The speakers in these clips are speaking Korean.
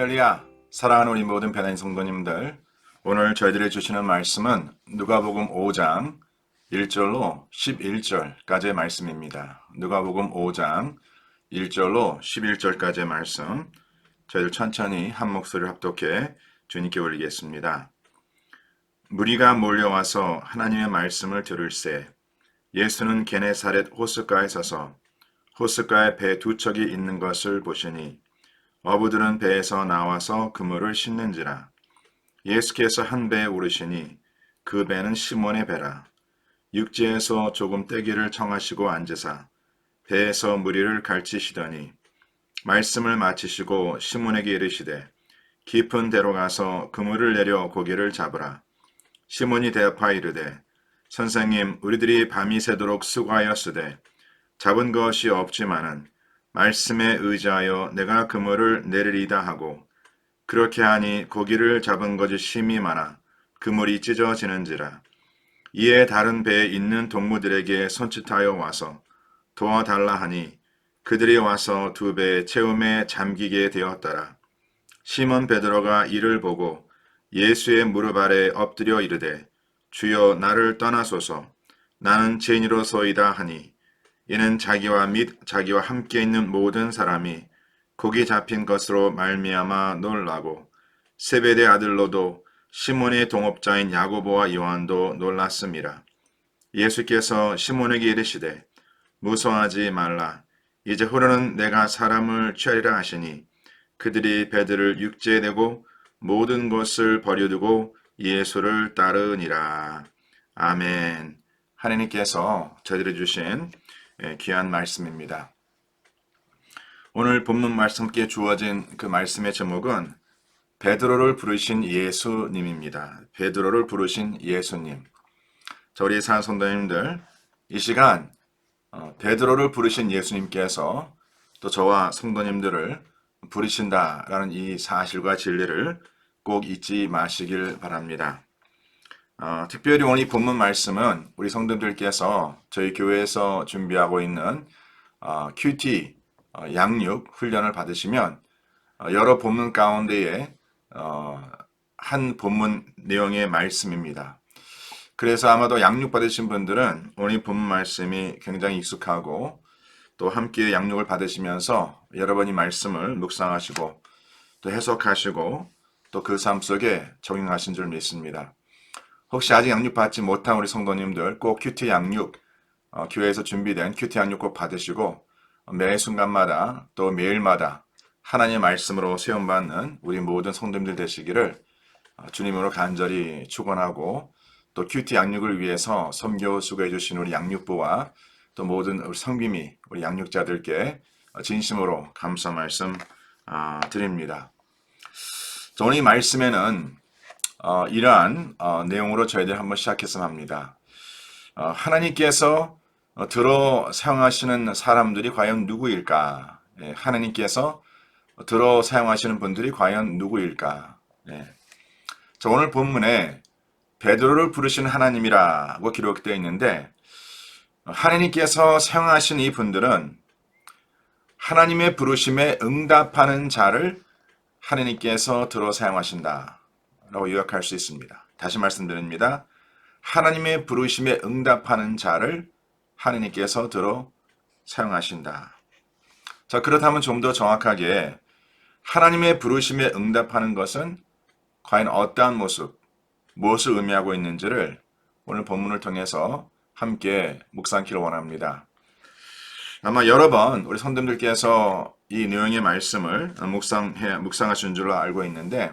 할렐루야! 사랑하는 우리 모든 베나인 성도님들, 오늘 저희들이 주시는 말씀은 누가복음 5장 1절로 11절까지의 말씀입니다. 누가복음 5장 1절로 11절까지의 말씀, 저희들 천천히 한 목소리를 합독해 주님께 올리겠습니다. 무리가 몰려와서 하나님의 말씀을 들을새 예수는 게네사렛 호숫가에 서서 호숫가에 배 두 척이 있는 것을 보시니 어부들은 배에서 나와서 그물을 씻는지라. 예수께서 한 배에 오르시니 그 배는 시몬의 배라. 육지에서 조금 떼기를 청하시고 앉으사 배에서 무리를 갈치시더니 말씀을 마치시고 시몬에게 이르시되 깊은 데로 가서 그물을 내려 고기를 잡으라. 시몬이 대답하여 이르되 선생님, 우리들이 밤이 새도록 수고하였으되 잡은 것이 없지만은 말씀에 의지하여 내가 그물을 내리리다 하고 그렇게 하니 고기를 잡은 것이 심히 많아 그물이 찢어지는지라. 이에 다른 배에 있는 동무들에게 손짓하여 와서 도와달라 하니 그들이 와서 두 배의 채움에 잠기게 되었더라. 시몬 베드로가 이를 보고 예수의 무릎 아래 엎드려 이르되 주여 나를 떠나소서 나는 죄인으로소이다 하니 이는 자기와 및 자기와 함께 있는 모든 사람이 고기 잡힌 것으로 말미암아 놀라고 세베대 아들로도 시몬의 동업자인 야고보와 요한도 놀랐음이라. 예수께서 시몬에게 이르시되 무서워하지 말라. 이제 후로는 내가 사람을 취하리라 하시니 그들이 배들을 육지에 대고 모든 것을 버려두고 예수를 따르니라. 아멘. 하나님께서 저희들이 주신 귀한 말씀입니다. 오늘 본문 말씀께 주어진 그 말씀의 제목은 베드로를 부르신 예수님입니다. 베드로를 부르신 예수님. 우리 사랑하는 성도님들, 이 시간 베드로를 부르신 예수님께서 또 저와 성도님들을 부르신다라는 이 사실과 진리를 꼭 잊지 마시길 바랍니다. 특별히 오늘 이 본문 말씀은 우리 성도들께서 저희 교회에서 준비하고 있는 큐티 양육 훈련을 받으시면 여러 본문 가운데에 한 본문 내용의 말씀입니다. 그래서 아마도 양육 받으신 분들은 오늘 이 본문 말씀이 굉장히 익숙하고 또 함께 양육을 받으시면서 여러 번 이 말씀을 묵상하시고 또 해석하시고 또 그 삶 속에 적용하신 줄 믿습니다. 혹시 아직 양육받지 못한 우리 성도님들 꼭 큐티 양육, 교회에서 준비된 큐티 양육 꼭 받으시고 매 순간마다 또 매일마다 하나님의 말씀으로 세움받는 우리 모든 성도님들 되시기를 주님으로 간절히 축원하고 또 큐티 양육을 위해서 섬겨 수고해 주신 우리 양육부와 또 모든 우리 성김이 우리 양육자들께 진심으로 감사 말씀 드립니다. 오늘 이 말씀에는 이러한 내용으로 저희들 한번 시작했으면 합니다. 하나님께서 들어 사용하시는 사람들이 과연 누구일까? 하나님께서 들어 사용하시는 분들이 과연 누구일까? 오늘 본문에 베드로를 부르신 하나님이라고 기록되어 있는데 하나님께서 사용하신 이 분들은 하나님의 부르심에 응답하는 자를 하나님께서 들어 사용하신다 라고 요약할 수 있습니다. 다시 말씀드립니다. 하나님의 부르심에 응답하는 자를 하나님께서 들어 사용하신다. 자, 그렇다면 좀 더 정확하게 하나님의 부르심에 응답하는 것은 과연 어떠한 모습, 무엇을 의미하고 있는지를 오늘 본문을 통해서 함께 묵상하기를 원합니다. 아마 여러 번 우리 성도님들께서 이 내용의 말씀을 묵상하신 줄로 알고 있는데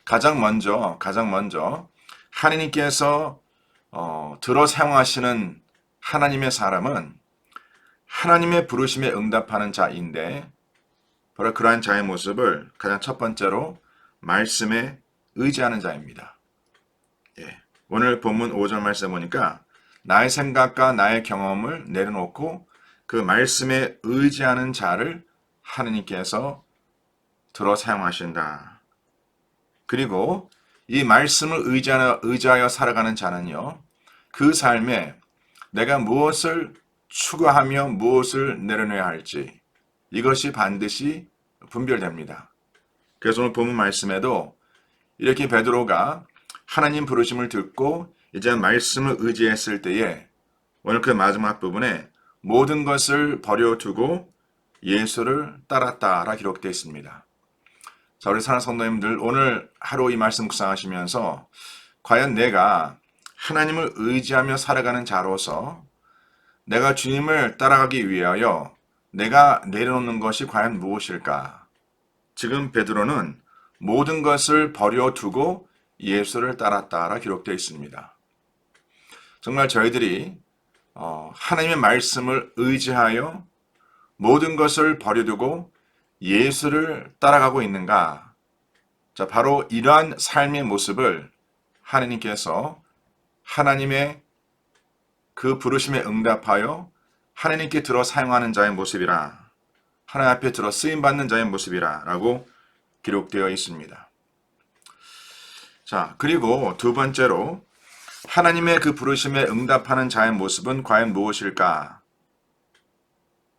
가장 먼저 하나님께서 들어 사용하시는 하나님의 사람은 하나님의 부르심에 응답하는 자인데 바로 그러한 자의 모습을 가장 첫 번째로 말씀에 의지하는 자입니다. 오늘 본문 5절 말씀 보니까 나의 생각과 나의 경험을 내려놓고 그 말씀에 의지하는 자를 하나님께서 들어 사용하신다. 그리고 이 말씀을 의지하여 살아가는 자는요, 그 삶에 내가 무엇을 추구하며 무엇을 내려놓아야 할지 이것이 반드시 분별됩니다. 그래서 오늘 본문 말씀에도 이렇게 베드로가 하나님 부르심을 듣고 이제 말씀을 의지했을 때에 오늘 그 마지막 부분에 모든 것을 버려두고 예수를 따랐다라 기록되어 있습니다. 자, 우리 사랑하는 성도님들, 오늘 하루 이 말씀 묵상하시면서 과연 내가 하나님을 의지하며 살아가는 자로서 내가 주님을 따라가기 위하여 내가 내려놓는 것이 과연 무엇일까? 지금 베드로는 모든 것을 버려두고 예수를 따랐다라 기록되어 있습니다. 정말 저희들이 하나님의 말씀을 의지하여 모든 것을 버려두고 예수를 따라가고 있는가? 자, 바로 이러한 삶의 모습을 하나님께서 하나님의 그 부르심에 응답하여 하나님께 들어 사용하는 자의 모습이라, 하나님 앞에 들어 쓰임받는 자의 모습이라 라고 기록되어 있습니다. 자, 그리고 두 번째로 하나님의 그 부르심에 응답하는 자의 모습은 과연 무엇일까?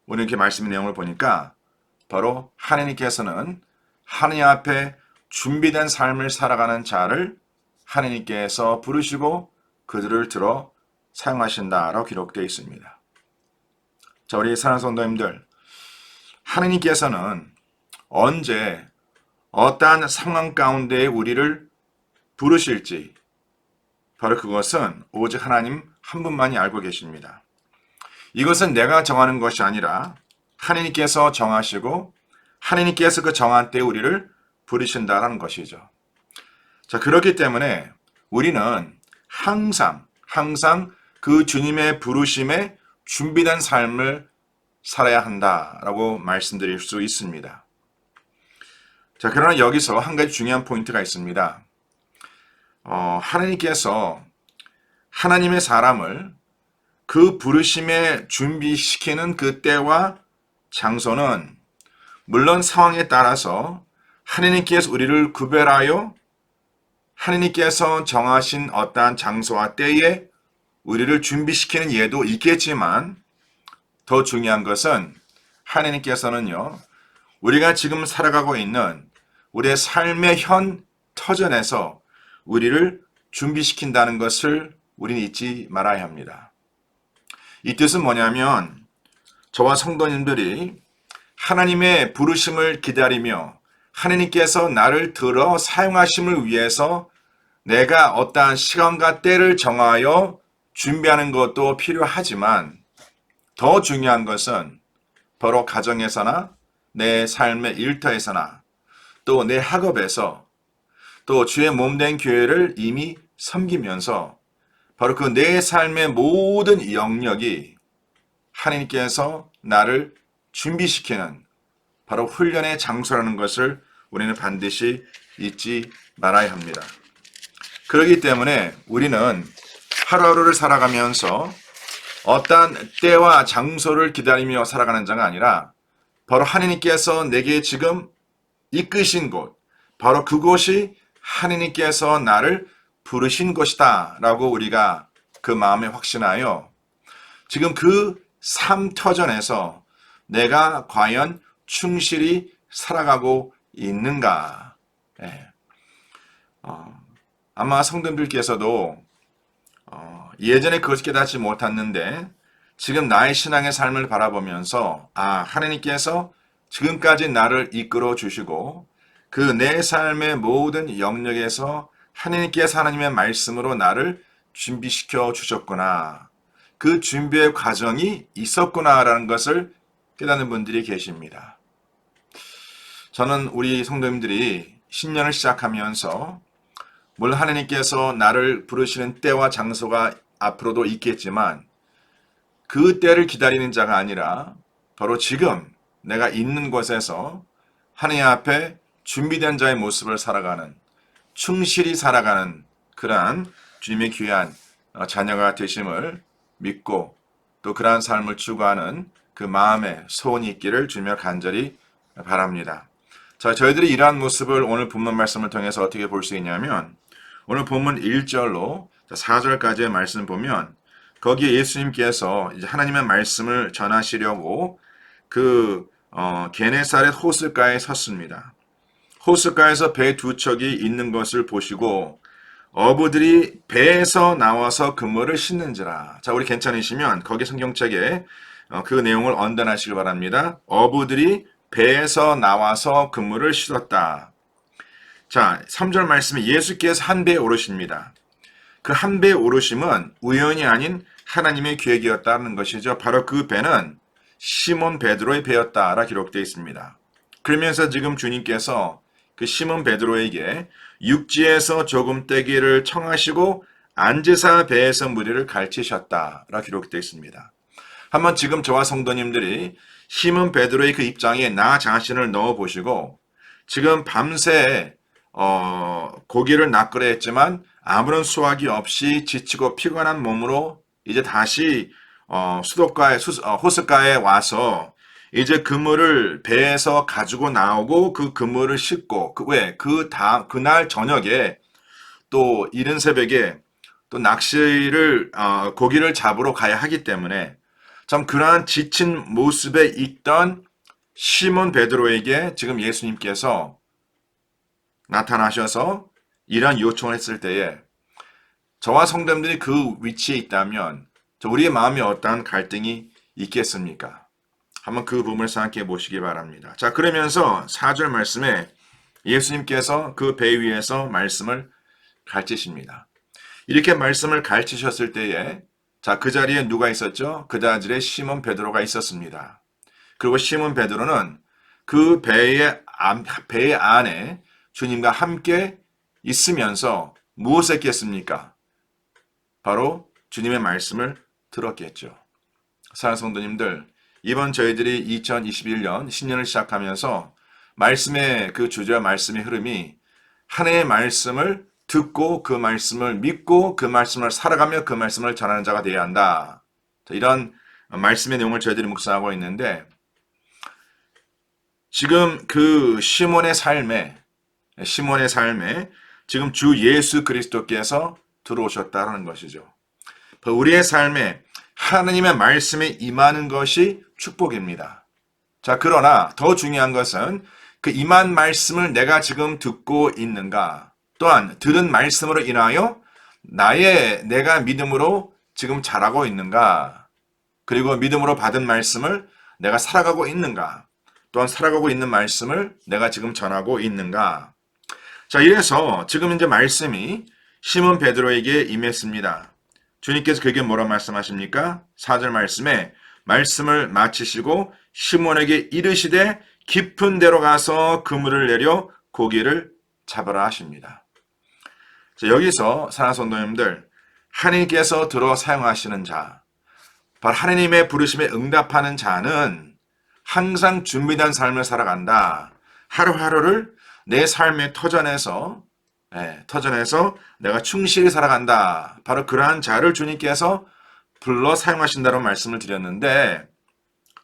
오늘 이렇게 말씀의 내용을 보니까 바로 하나님께서는 하나님 앞에 준비된 삶을 살아가는 자를 하나님께서 부르시고 그들을 들어 사용하신다라고 기록되어 있습니다. 자, 우리 사랑하는 성도님들, 하나님께서는 언제 어떠한 상황 가운데 우리를 부르실지 바로 그것은 오직 하나님 한 분만이 알고 계십니다. 이것은 내가 정하는 것이 아니라 하나님께서 정하시고 하나님께서 그 정한 때에 우리를 부르신다라는 것이죠. 자, 그렇기 때문에 우리는 항상 그 주님의 부르심에 준비된 삶을 살아야 한다라고 말씀드릴 수 있습니다. 자, 그러나 여기서 한 가지 중요한 포인트가 있습니다. 하나님께서 하나님의 사람을 그 부르심에 준비시키는 그 때와 장소는 물론 상황에 따라서 하나님께서 우리를 구별하여 하나님께서 정하신 어떠한 장소와 때에 우리를 준비시키는 예도 있겠지만 더 중요한 것은 하나님께서는요, 우리가 지금 살아가고 있는 우리의 삶의 현 터전에서 우리를 준비시킨다는 것을 우리는 잊지 말아야 합니다. 이 뜻은 뭐냐면 저와 성도님들이 하나님의 부르심을 기다리며 하나님께서 나를 들어 사용하심을 위해서 내가 어떠한 시간과 때를 정하여 준비하는 것도 필요하지만 더 중요한 것은 바로 가정에서나 내 삶의 일터에서나 또 내 학업에서 또 주의 몸된 교회를 이미 섬기면서 바로 그 내 삶의 모든 영역이 하나님께서 나를 준비시키는 바로 훈련의 장소라는 것을 우리는 반드시 잊지 말아야 합니다. 그렇기 때문에 우리는 하루하루를 살아가면서 어떠한 때와 장소를 기다리며 살아가는 자가 아니라 바로 하나님께서 내게 지금 이끄신 곳, 바로 그곳이 하나님께서 나를 부르신 것이다 라고 우리가 그 마음에 확신하여 지금 그 삶 터전에서 내가 과연 충실히 살아가고 있는가. 아마 성도님들께서도 예전에 그것을 깨닫지 못했는데 지금 나의 신앙의 삶을 바라보면서 하나님께서 지금까지 나를 이끌어 주시고 그 내 삶의 모든 영역에서 하나님께서 하나님의 말씀으로 나를 준비시켜 주셨구나. 그 준비의 과정이 있었구나라는 것을 깨닫는 분들이 계십니다. 저는 우리 성도님들이 신년을 시작하면서 물론 하나님께서 나를 부르시는 때와 장소가 앞으로도 있겠지만 그 때를 기다리는 자가 아니라 바로 지금 내가 있는 곳에서 하나님 앞에 준비된 자의 모습을 살아가는, 충실히 살아가는 그러한 주님의 귀한 자녀가 되심을 믿고 또 그러한 삶을 추구하는 그 마음의 소원이 있기를 주며 간절히 바랍니다. 자, 저희들이 이러한 모습을 오늘 본문 말씀을 통해서 어떻게 볼 수 있냐면 오늘 본문 1절로 4절까지의 말씀 보면 거기에 예수님께서 이제 하나님의 말씀을 전하시려고 그 게네사렛 호숫가에 섰습니다. 호숫가에서 배 두 척이 있는 것을 보시고 어부들이 배에서 나와서 그물을 싣는지라. 자, 우리 괜찮으시면 거기 성경책에 그 내용을 언단하시길 바랍니다. 어부들이 배에서 나와서 그물을 싣었다. 자, 3절 말씀에 예수께서 한 배에 오르십니다. 그 한 배에 오르심은 우연이 아닌 하나님의 계획이었다는 것이죠. 바로 그 배는 시몬 베드로의 배였다라 기록되어 있습니다. 그러면서 지금 주님께서 그 시몬 베드로에게 육지에서 조금 떼기를 청하시고 앉으사 배에서 무리를 가르치셨다라 기록되어 있습니다. 한번 지금 저와 성도님들이 시몬 베드로의 그 입장에 나 자신을 넣어 보시고 지금 밤새 고기를 낚으려 했지만 아무런 수확이 없이 지치고 피곤한 몸으로 이제 다시 호숫가에 와서 이제 그물을 배에서 가지고 나오고 그 그물을 싣고 그날 저녁에 또 이른 새벽에 또 낚시를 고기를 잡으러 가야 하기 때문에 참 그러한 지친 모습에 있던 시몬 베드로에게 지금 예수님께서 나타나셔서 이러한 요청을 했을 때에 저와 성도님들이 그 위치에 있다면 우리의 마음에 어떠한 갈등이 있겠습니까? 한번 그 부분을 생각해 보시기 바랍니다. 자, 그러면서 4절 말씀에 예수님께서 그 배 위에서 말씀을 가르치십니다. 이렇게 말씀을 가르치셨을 때에 자, 그 자리에 누가 있었죠? 그 자리에 시몬 베드로가 있었습니다. 그리고 시몬 베드로는 그 배 안에 주님과 함께 있으면서 무엇을 했겠습니까? 바로 주님의 말씀을 들었겠죠. 사랑하는 성도님들, 이번 저희들이 2021년 신년을 시작하면서 말씀의 그 주제와 말씀의 흐름이 하나님의 말씀을 듣고 그 말씀을 믿고 그 말씀을 살아가며 그 말씀을 전하는 자가 되어야 한다. 이런 말씀의 내용을 저희들이 묵상하고 있는데 지금 그 시몬의 삶에 지금 주 예수 그리스도께서 들어오셨다는 것이죠. 우리의 삶에 하나님의 말씀에 임하는 것이 축복입니다. 자, 그러나 더 중요한 것은 그 임한 말씀을 내가 지금 듣고 있는가, 또한 들은 말씀으로 인하여 내가 믿음으로 지금 자라고 있는가, 그리고 믿음으로 받은 말씀을 내가 살아가고 있는가, 또한 살아가고 있는 말씀을 내가 지금 전하고 있는가. 자, 이래서 지금 이제 말씀이 시몬 베드로에게 임했습니다. 주님께서 그에게 뭐라 말씀하십니까? 4절 말씀에 말씀을 마치시고 시몬에게 이르시되 깊은 데로 가서 그물을 내려 고기를 잡으라 하십니다. 자, 여기서 사랑하는 성도님들, 하나님께서 들어 사용하시는 자, 바로 하나님의 부르심에 응답하는 자는 항상 준비된 삶을 살아간다. 하루하루를 내 삶의 터전에서 내가 충실히 살아간다. 바로 그러한 자를 주님께서 불러 사용하신다고 말씀을 드렸는데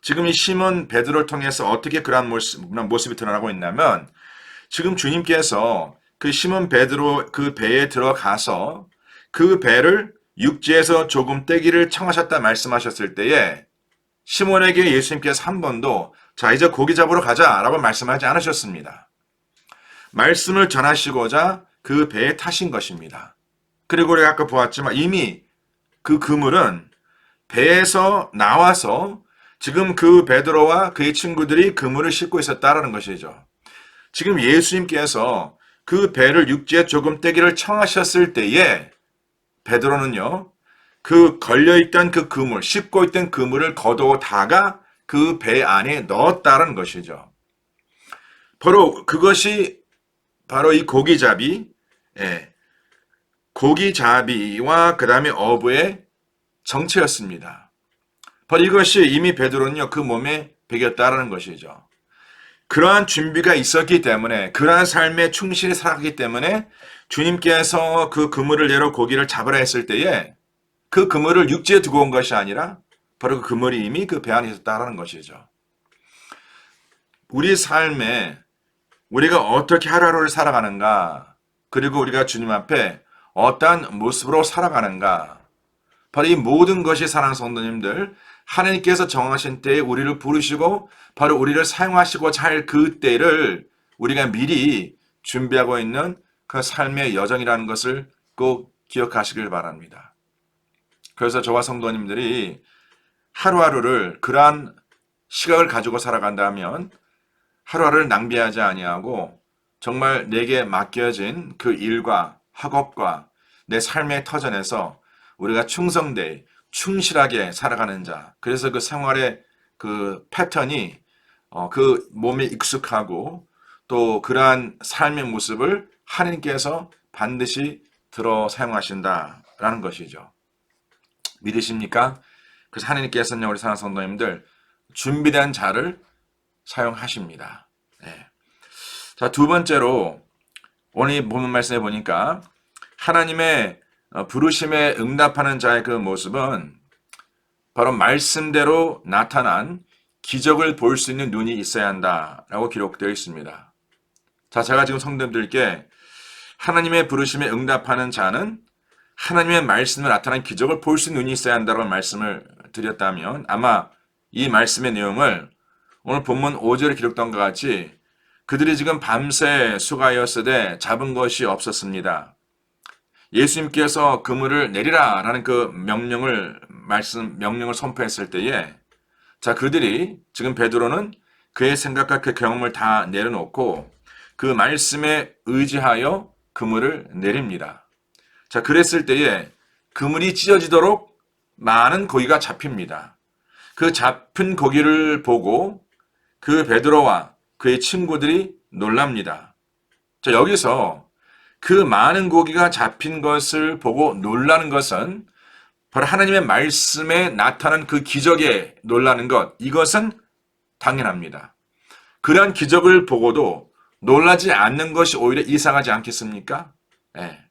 지금 이 시몬 베드로를 통해서 어떻게 그러한 모습이 드러나고 있냐면 지금 주님께서 그 시몬 베드로 그 배에 들어가서 그 배를 육지에서 조금 떼기를 청하셨다 말씀하셨을 때에 시몬에게 예수님께서 한 번도 자 이제 고기 잡으러 가자라고 말씀하지 않으셨습니다. 말씀을 전하시고자 그 배에 타신 것입니다. 그리고 우리가 아까 보았지만 이미 그 그물은 배에서 나와서 지금 그 베드로와 그의 친구들이 그물을 싣고 있었다라는 것이죠. 지금 예수님께서 그 배를 육지에 조금 떼기를 청하셨을 때에 베드로는요, 그 걸려있던 그 그물, 싣고 있던 그물을 거두다가 그 배 안에 넣었다는 것이죠. 그것이 바로 이 고기잡이와 그 다음에 어부의 정체였습니다. 바로 이것이 이미 베드로는요, 그 몸에 배겼다라는 것이죠. 그러한 준비가 있었기 때문에, 그러한 삶에 충실히 살았기 때문에 주님께서 그 그물을 내려 고기를 잡으라 했을 때에 그 그물을 육지에 두고 온 것이 아니라 바로 그 그물이 이미 그 배 안에 있었다라는 것이죠. 우리 삶에 우리가 어떻게 하루하루를 살아가는가, 그리고 우리가 주님 앞에 어떠한 모습으로 살아가는가, 바로 이 모든 것이 사랑하는 성도님들, 하나님께서 정하신 때에 우리를 부르시고 바로 우리를 사용하시고자 할 그 때를 우리가 미리 준비하고 있는 그 삶의 여정이라는 것을 꼭 기억하시길 바랍니다. 그래서 저와 성도님들이 하루하루를 그러한 시각을 가지고 살아간다면 하루하루를 낭비하지 아니하고 정말 내게 맡겨진 그 일과 학업과 내 삶의 터전에서 우리가 충성되이 충실하게 살아가는 자. 그래서 그 생활의 그 패턴이 그 몸에 익숙하고 또 그러한 삶의 모습을 하나님께서 반드시 들어 사용하신다라는 것이죠. 믿으십니까? 그래서 하나님께서는 우리 사랑하는 성도님들 준비된 자를 사용하십니다. 네. 자, 두 번째로 오늘 이 본문 말씀해 보니까 하나님의 부르심에 응답하는 자의 그 모습은 바로 말씀대로 나타난 기적을 볼 수 있는 눈이 있어야 한다라고 기록되어 있습니다. 자, 제가 지금 성도님들께 하나님의 부르심에 응답하는 자는 하나님의 말씀으로 나타난 기적을 볼 수 있는 눈이 있어야 한다고 말씀을 드렸다면 아마 이 말씀의 내용을 오늘 본문 5절에 기록된 것 같이 그들이 지금 밤새 수고하였으되 잡은 것이 없었습니다. 예수님께서 그물을 내리라 라는 그 명령을 선포했을 때에 자, 그들이 지금 베드로는 그의 생각과 그 경험을 다 내려놓고 그 말씀에 의지하여 그물을 내립니다. 자, 그랬을 때에 그물이 찢어지도록 많은 고기가 잡힙니다. 그 잡힌 고기를 보고 그 베드로와 그의 친구들이 놀랍니다. 자, 여기서 그 많은 고기가 잡힌 것을 보고 놀라는 것은 바로 하나님의 말씀에 나타난 그 기적에 놀라는 것, 이것은 당연합니다. 그러한 기적을 보고도 놀라지 않는 것이 오히려 이상하지 않겠습니까? 네.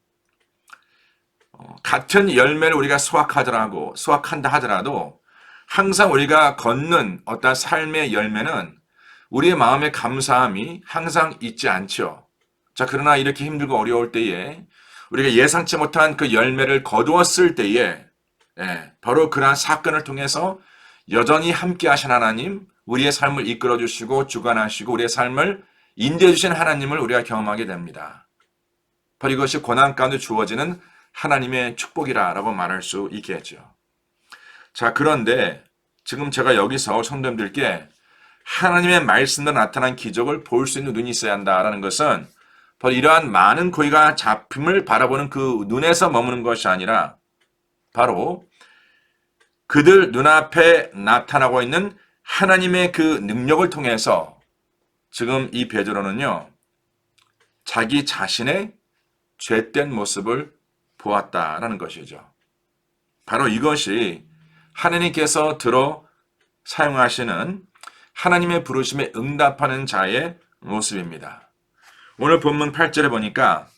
같은 열매를 우리가 수확한다 하더라도 항상 우리가 걷는 어떤 삶의 열매는 우리의 마음의 감사함이 항상 있지 않죠. 자, 그러나 이렇게 힘들고 어려울 때에 우리가 예상치 못한 그 열매를 거두었을 때에 바로 그러한 사건을 통해서 여전히 함께 하신 하나님, 우리의 삶을 이끌어 주시고 주관하시고 우리의 삶을 인도해 주신 하나님을 우리가 경험하게 됩니다. 바로 이것이 고난 가운데 주어지는 하나님의 축복이라고 말할 수 있겠죠. 자, 그런데 지금 제가 여기서 성도님들께 하나님의 말씀으로 나타난 기적을 볼 수 있는 눈이 있어야 한다라는 것은 바로 이러한 많은 고기가 잡힘을 바라보는 그 눈에서 머무는 것이 아니라 바로 그들 눈앞에 나타나고 있는 하나님의 그 능력을 통해서 지금 이 베드로는요, 자기 자신의 죄된 모습을 보았다라는 것이죠. 바로 이것이 하나님께서 들어 사용하시는 하나님의 부르심에 응답하는 자의 모습입니다. 오늘 본문 8절에 보니까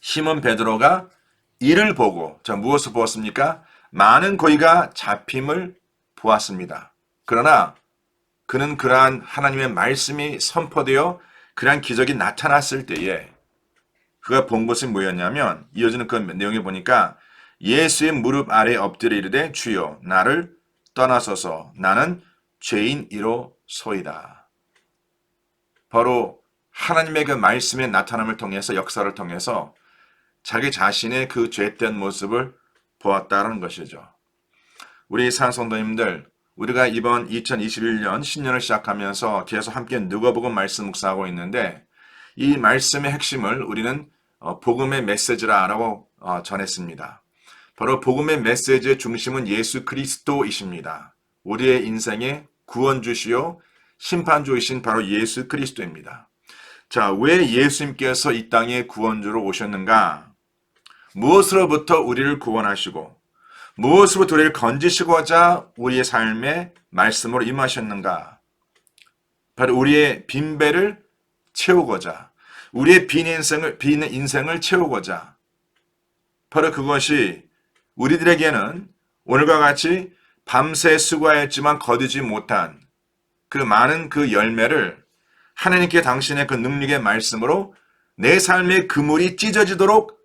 시몬 베드로가 이를 보고, 자, 무엇을 보았습니까? 많은 고기가 잡힘을 보았습니다. 그러나 그는 그러한 하나님의 말씀이 선포되어 그러한 기적이 나타났을 때에 그가 본 것이 뭐였냐면 이어지는 그 내용에 보니까 예수의 무릎 아래 엎드려 이르되 주여 나를 떠나소서 나는 죄인이로소이다. 바로 하나님의 그 말씀의 나타남을 통해서 역사를 통해서 자기 자신의 그 죄된 모습을 보았다는 것이죠. 우리 사랑성도님들, 우리가 이번 2021년 신년을 시작하면서 계속 함께 누가복음 말씀 묵상하고 있는데 이 말씀의 핵심을 우리는 복음의 메시지라고 전했습니다. 바로 복음의 메시지의 중심은 예수 그리스도이십니다. 우리의 인생의 구원주시요 심판주이신 바로 예수 그리스도입니다. 자, 왜 예수님께서 이 땅에 구원주로 오셨는가? 무엇으로부터 우리를 구원하시고 무엇으로부터 우리를 건지시고자 우리의 삶에 말씀으로 임하셨는가? 바로 우리의 빈배를 채우고자, 우리의 빈 인생을 채우고자, 바로 그것이 우리들에게는 오늘과 같이 밤새 수고하였지만 거두지 못한 그 많은 그 열매를 하나님께 당신의 그 능력의 말씀으로 내 삶의 그물이 찢어지도록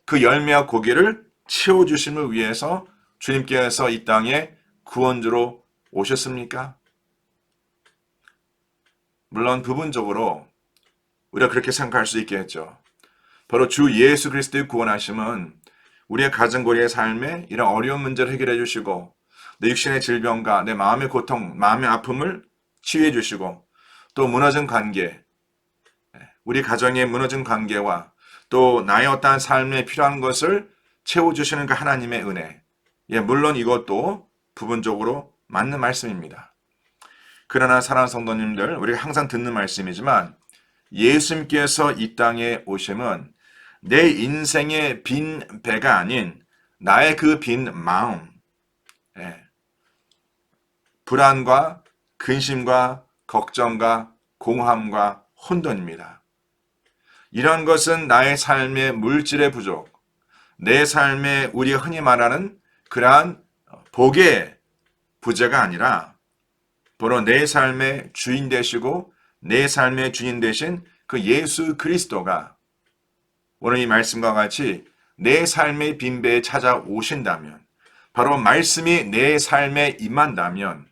그 열매와 고기를 채워주심을 위해서 주님께서 이 땅에 구원주로 오셨습니까? 물론 부분적으로 우리가 그렇게 생각할 수 있겠죠. 바로 주 예수 그리스도의 구원하심은 우리의 가정고리의 삶에 이런 어려운 문제를 해결해 주시고 내 육신의 질병과 내 마음의 고통, 마음의 아픔을 치유해 주시고 또 무너진 관계, 우리 가정의 무너진 관계와 또 나의 어떠한 삶에 필요한 것을 채워주시는 그 하나님의 은혜. 물론 이것도 부분적으로 맞는 말씀입니다. 그러나 사랑하는 성도님들, 우리가 항상 듣는 말씀이지만 예수님께서 이 땅에 오심은 내 인생의 빈 배가 아닌 나의 그 빈 마음, 불안과 근심과 걱정과 공함과 혼돈입니다. 이런 것은 나의 삶의 물질의 부족, 내 삶에 우리가 흔히 말하는 그러한 복의 부재가 아니라 바로 내 삶의 주인 되시고 내 삶의 주인 되신 그 예수 그리스도가 오늘 이 말씀과 같이 내 삶의 빈배에 찾아오신다면, 바로 말씀이 내 삶에 임한다면,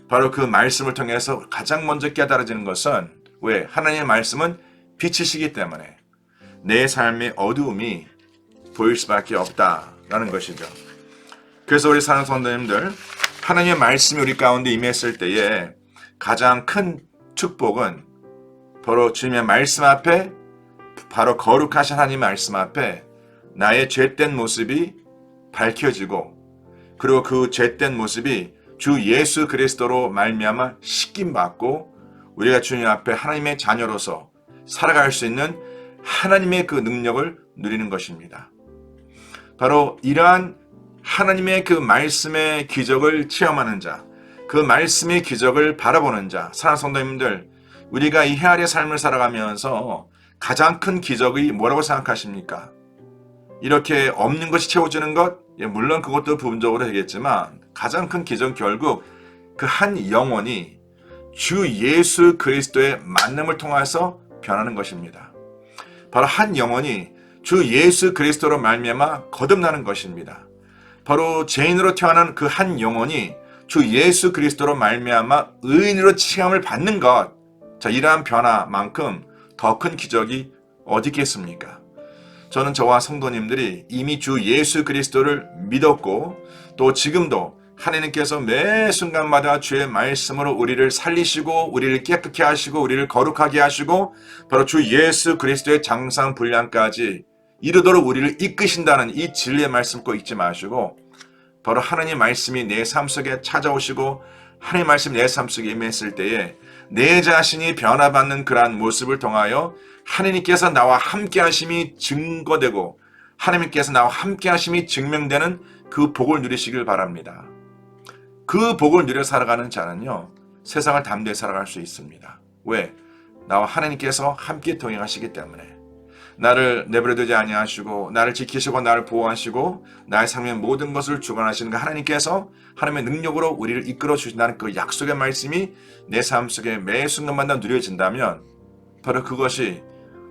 바로 그 말씀을 통해서 가장 먼저 깨달아지는 것은 왜? 하나님의 말씀은 빛이시기 때문에 내 삶의 어두움이 보일 수밖에 없다라는 것이죠. 그래서 우리 사랑하는 성도님들, 하나님의 말씀이 우리 가운데 임했을 때에 가장 큰 축복은 바로 주님의 말씀 앞에, 바로 거룩하신 하나님의 말씀 앞에 나의 죄된 모습이 밝혀지고, 그리고 그 죄된 모습이 주 예수 그리스도로 말미암아 씻김받고 우리가 주님 앞에 하나님의 자녀로서 살아갈 수 있는 하나님의 그 능력을 누리는 것입니다. 바로 이러한 하나님의 그 말씀의 기적을 체험하는 자, 그 말씀의 기적을 바라보는 자, 사랑하는 성도님들, 우리가 이 헤아리의 삶을 살아가면서 가장 큰 기적이 뭐라고 생각하십니까? 이렇게 없는 것이 채워지는 것? 물론 그것도 부분적으로 되겠지만 가장 큰 기적은 결국 그 한 영혼이 주 예수 그리스도의 만남을 통해서 변하는 것입니다. 바로 한 영혼이 주 예수 그리스도로 말미암아 거듭나는 것입니다. 바로 죄인으로 태어난 그 한 영혼이 주 예수 그리스도로 말미암아 의인으로 칭함을 받는 것, 자, 이러한 변화만큼 더 큰 기적이 어디 있겠습니까? 저는 저와 성도님들이 이미 주 예수 그리스도를 믿었고 또 지금도 하나님께서 매 순간마다 주의 말씀으로 우리를 살리시고 우리를 깨끗게 하시고 우리를 거룩하게 하시고 바로 주 예수 그리스도의 장상 분량까지 이르도록 우리를 이끄신다는 이 진리의 말씀 꼭 잊지 마시고, 바로 하나님 말씀이 내 삶 속에 찾아오시고 하나님 말씀이 내 삶 속에 임했을 때에 내 자신이 변화받는 그러한 모습을 통하여 하나님께서 나와 함께 하심이 증거되고 하나님께서 나와 함께 하심이 증명되는 그 복을 누리시길 바랍니다. 그 복을 누려 살아가는 자는요, 세상을 담대히 살아갈 수 있습니다. 왜? 나와 하나님께서 함께 동행하시기 때문에. 나를 내버려두지 아니하시고 나를 지키시고 나를 보호하시고 나의 삶의 모든 것을 주관하시는 그 하나님께서 하나님의 능력으로 우리를 이끌어 주신다는 그 약속의 말씀이 내 삶 속에 매 순간마다 누려진다면 바로 그것이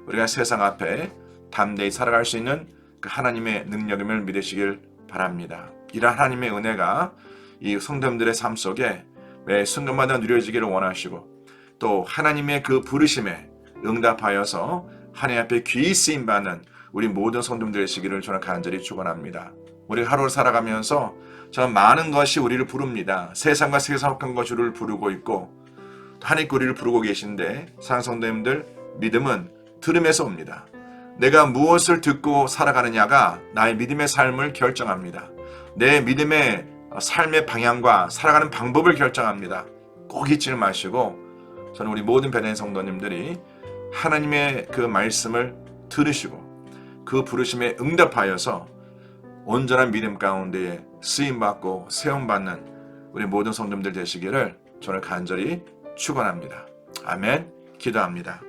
우리가 세상 앞에 담대히 살아갈 수 있는 그 하나님의 능력임을 믿으시길 바랍니다. 이러한 하나님의 은혜가 이 성도님들의 삶 속에 매 순간마다 누려지기를 원하시고 또 하나님의 그 부르심에 응답하여서 하나님 앞에 귀히 쓰임받는 우리 모든 성도님들 되시기를 저는 간절히 축원합니다. 우리 하루를 살아가면서 저는 많은 것이 우리를 부릅니다. 세상과 세상한 것이 우리를 부르고 있고 하나님께 우리를 부르고 계신데, 사랑하는 성도님들, 믿음은 들음에서 옵니다. 내가 무엇을 듣고 살아가느냐가 나의 믿음의 삶을 결정합니다. 내 믿음의 삶의 방향과 살아가는 방법을 결정합니다. 꼭 잊지 마시고 저는 우리 모든 베네인 성도님들이 하나님의 그 말씀을 들으시고 그 부르심에 응답하여서 온전한 믿음 가운데에 쓰임받고 세움받는 우리 모든 성도님들 되시기를 저는 간절히 축원합니다. 아멘. 기도합니다.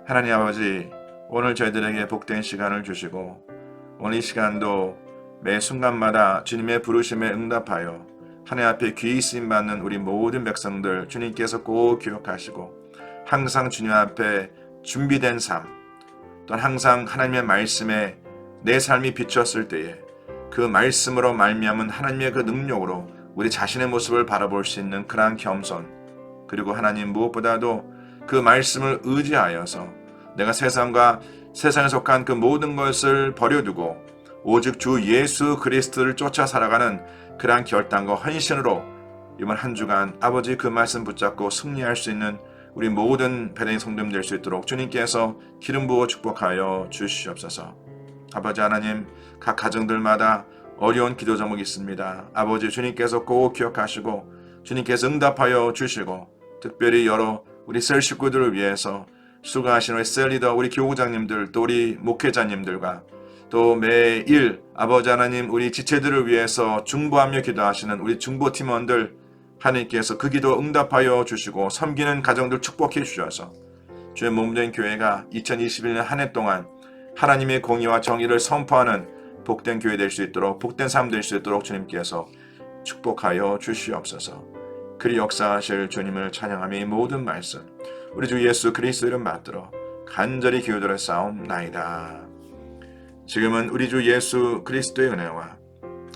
하나님 아버지, 오늘 저희들에게 복된 시간을 주시고 오늘 이 시간도 매 순간마다 주님의 부르심에 응답하여 하나님 앞에 귀히 쓰임받는 우리 모든 백성들 주님께서 꼭 기억하시고 항상 주님 앞에 준비된 삶, 또한 항상 하나님의 말씀에 내 삶이 비추었을 때에 그 말씀으로 말미암은 하나님의 그 능력으로 우리 자신의 모습을 바라볼 수 있는 그러한 겸손, 그리고 하나님 무엇보다도 그 말씀을 의지하여서 내가 세상과 세상에 속한 그 모든 것을 버려두고 오직 주 예수 그리스도를 쫓아 살아가는 그러한 결단과 헌신으로 이번 한 주간 아버지 그 말씀 붙잡고 승리할 수 있는 우리 모든 베레인 성도님 될 수 있도록 주님께서 기름 부어 축복하여 주시옵소서. 아버지 하나님, 각 가정들마다 어려운 기도 제목이 있습니다. 아버지 주님께서 꼭 기억하시고 주님께서 응답하여 주시고 특별히 여러 우리 셀 식구들을 위해서 수고하시는 우리 셀 리더, 우리 교구장님들, 또 우리 목회자님들과 또 매일 아버지 하나님 우리 지체들을 위해서 중보하며 기도하시는 우리 중보 팀원들 하나님께서 그 기도 응답하여 주시고 섬기는 가정들 축복해 주셔서 주의 몸된 교회가 2021년 한 해 동안 하나님의 공의와 정의를 선포하는 복된 교회 될 수 있도록 복된 삶 될 수 있도록 주님께서 축복하여 주시옵소서. 그리 역사하실 주님을 찬양하며 이 모든 말씀 우리 주 예수 그리스도 이름 받들어 간절히 기도를 싸움나이다. 지금은 우리 주 예수 그리스도의 은혜와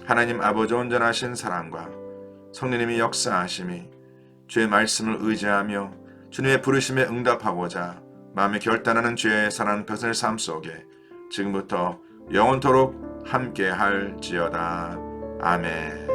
하나님 아버지 온전하신 사랑과 성령님이 역사하심이 주의 말씀을 의지하며 주님의 부르심에 응답하고자 마음에 결단하는 주의 사랑하는 백성의 삶 속에 지금부터 영원토록 함께 할지어다. 아멘.